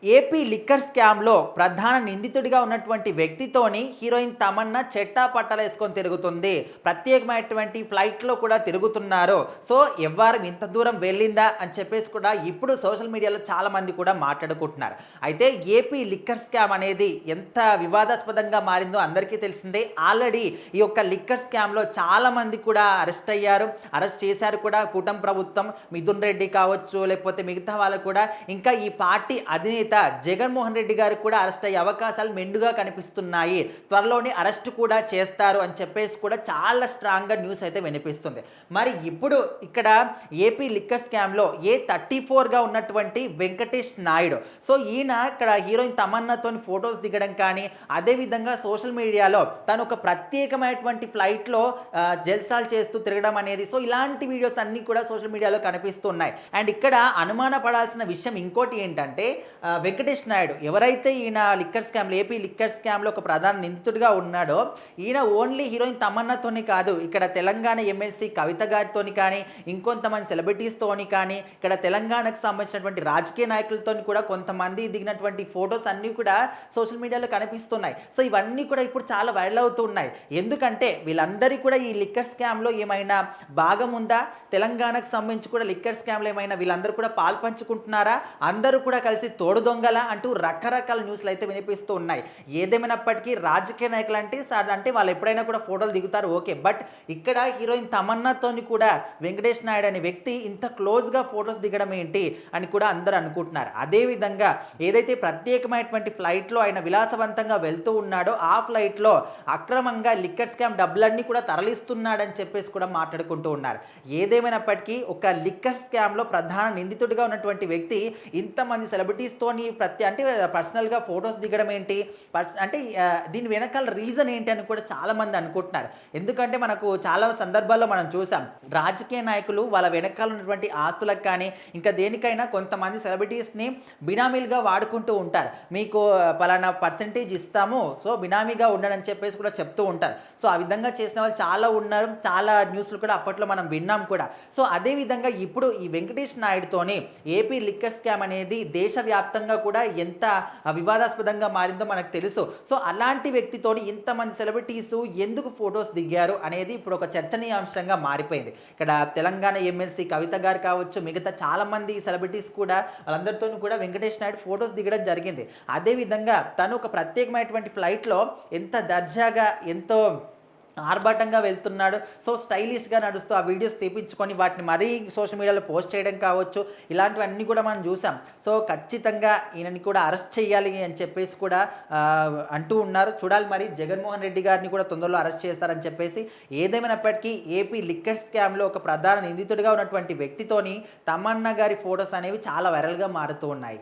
AP liquor స్కామ్‌లో ప్రధాన నిందితుడిగా ఉన్నటువంటి వ్యక్తితోని హీరోయిన్ తమన్నా చెట్టా పట్టాలేసుకొని తిరుగుతుంది. ప్రత్యేకమైనటువంటి ఫ్లైట్‌లో కూడా తిరుగుతున్నారు. సో, ఎవ్వారం ఇంత దూరం వెళ్ళిందా అని చెప్పేసి కూడా ఇప్పుడు సోషల్ మీడియాలో చాలామంది కూడా మాట్లాడుకుంటున్నారు. అయితే ఏపీ లిక్కర్ స్కామ్ అనేది ఎంత వివాదాస్పదంగా మారిందో అందరికీ తెలిసిందే. ఆల్రెడీ ఈ యొక్క లిక్కర్ స్కామ్‌లో చాలామంది కూడా అరెస్ట్ అయ్యారు. అరెస్ట్ చేశారు కూడా కూటమి ప్రభుత్వం. మిథున్ రెడ్డి కావచ్చు, లేకపోతే మిగతా వాళ్ళు కూడా ఇంకా ఈ పార్టీ అధినేత జగన్మోహన్ రెడ్డి గారికి కూడా అరెస్ట్ అయ్యే అవకాశాలు మెండుగా కనిపిస్తున్నాయి. త్వరలోనే అరెస్ట్ కూడా చేస్తారు అని చెప్పేసి కూడా చాలా స్ట్రాంగ్‌గా న్యూస్ అయితే వినిపిస్తుంది. మరి ఇప్పుడు ఇక్కడ ఏపీ లిక్కర్ స్కామ్‌లో A34గా ఉన్నటువంటి వెంకటేష్ నాయుడు. సో, ఈయన ఇక్కడ హీరోయిన్ తమన్నాతోని ఫోటోస్ దిగడం కానీ, అదేవిధంగా సోషల్ మీడియాలో తను ఒక ప్రత్యేకమైనటువంటి ఫ్లైట్‌లో జల్సాలు చేస్తూ తిరగడం అనేది, సో ఇలాంటి వీడియోస్ అన్నీ కూడా సోషల్ మీడియాలో కనిపిస్తున్నాయి. అండ్ ఇక్కడ అనుమాన పడాల్సిన విషయం ఇంకోటి ఏంటంటే వెంకటేష్ నాయుడు ఎవరైతే ఈయన లిక్కర్ స్కామ్లో ఏపీ లిక్కర్ స్కామ్లో ఒక ప్రధాన నిందితుడిగా ఉన్నాడో, ఈయన ఓన్లీ హీరోయిన్ తమన్నాతోని కాదు, ఇక్కడ తెలంగాణ ఎమ్మెల్సీ కవిత గారితోని కానీ, ఇంకొంతమంది సెలబ్రిటీస్తోని కానీ, ఇక్కడ తెలంగాణకు సంబంధించినటువంటి రాజకీయ నాయకులతోని కూడా కొంతమంది దిగినటువంటి ఫొటోస్ అన్నీ కూడా సోషల్ మీడియాలో కనిపిస్తున్నాయి. సో, ఇవన్నీ కూడా ఇప్పుడు చాలా వైరల్ అవుతూ ఉన్నాయి. ఎందుకంటే వీళ్ళందరికీ కూడా ఈ లిక్కర్ స్కామ్లో ఏమైనా భాగం ఉందా? తెలంగాణకు సంబంధించి కూడా లిక్కర్ స్కామ్లో ఏమైనా వీళ్ళందరూ కూడా పాల్పంచుకుంటున్నారా? అందరూ కూడా కలిసి తోడు దొంగల అంటూ రకరకాల న్యూస్లు అయితే వినిపిస్తూ ఉన్నాయి. ఏదేమైనప్పటికీ రాజకీయ నాయకులు అంటే వాళ్ళు ఎప్పుడైనా కూడా ఫోటోలు దిగుతారు, ఓకే. బట్ ఇక్కడ హీరోయిన్ తమన్నాతోని కూడా వెంకటేష్ నాయుడు అనే వ్యక్తి ఇంత క్లోజ్గా ఫొటోస్ దిగడం ఏంటి అని కూడా అందరూ అనుకుంటున్నారు. అదేవిధంగా ఏదైతే ప్రత్యేకమైనటువంటి ఫ్లైట్లో ఆయన విలాసవంతంగా వెళ్తూ ఉన్నాడో ఆ ఫ్లైట్లో అక్రమంగా లిక్కర్ స్కామ్ డబ్బులన్నీ కూడా తరలిస్తున్నాడని చెప్పేసి కూడా మాట్లాడుకుంటూ ఉన్నారు. ఏదేమైనప్పటికీ ఒక లిక్కర్ స్కామ్లో ప్రధాన నిందితుడిగా ఉన్నటువంటి వ్యక్తి ఇంతమంది సెలబ్రిటీస్తోని అంటే పర్సనల్గా ఫొటోస్ దిగడం ఏంటి, అంటే దీని వెనకాల రీజన్ ఏంటి అని కూడా చాలామంది అనుకుంటున్నారు. ఎందుకంటే మనకు చాలా సందర్భాల్లో మనం చూసాం, రాజకీయ నాయకులు వాళ్ళ వెనకాల ఉన్నటువంటి ఆస్తులకు కానీ ఇంకా దేనికైనా కొంతమంది సెలబ్రిటీస్ని బినామీలుగా వాడుకుంటూ ఉంటారు. మీకు పలానా పర్సెంటేజ్ ఇస్తాము, సో బినామీగా ఉండని చెప్పేసి కూడా చెప్తూ ఉంటారు. సో ఆ విధంగా చేసిన వాళ్ళు చాలా ఉన్నారు. చాలా న్యూస్లు కూడా అప్పట్లో మనం విన్నాం కూడా. సో అదేవిధంగా ఇప్పుడు ఈ వెంకటేష్ నాయుడుతోని ఏపీ లిక్కర్ స్కామ్ అనేది దేశవ్యాప్తంగా కూడా ఎంత వివాదాస్పదంగా మారిందో మనకు తెలుసు. సో అలాంటి వ్యక్తితోని ఇంతమంది సెలబ్రిటీస్ ఎందుకు ఫొటోస్ దిగారు అనేది ఇప్పుడు ఒక చర్చనీయాంశంగా మారిపోయింది. ఇక్కడ తెలంగాణ ఎమ్మెల్సీ కవిత గారు కావచ్చు, మిగతా చాలామంది సెలబ్రిటీస్ కూడా వాళ్ళందరితో కూడా వెంకటేష్ నాయుడు ఫొటోస్ దిగడం జరిగింది. అదేవిధంగా తను ఒక ప్రత్యేకమైనటువంటి ఫ్లైట్లో ఎంత దర్జాగా ఎంతో ఆర్భాటంగా వెళ్తున్నాడు. సో స్టైలిష్గా నడుస్తూ ఆ వీడియోస్ తీపించుకొని వాటిని మరీ సోషల్ మీడియాలో పోస్ట్ చేయడం కావచ్చు, ఇలాంటివన్నీ కూడా మనం చూసాం. సో ఖచ్చితంగా ఈయనని కూడా అరెస్ట్ చేయాలి అని చెప్పేసి కూడా అంటూ ఉన్నారు. చూడాలి మరి జగన్మోహన్ రెడ్డి గారిని కూడా తొందరలో అరెస్ట్ చేస్తారని చెప్పేసి. ఏదేమైనప్పటికీ ఏపీ లిక్కర్ స్కామ్లో ఒక ప్రధాన నిందితుడిగా ఉన్నటువంటి వ్యక్తితోని తమన్నా గారి ఫొటోస్ అనేవి చాలా వైరల్గా మారుతూ ఉన్నాయి.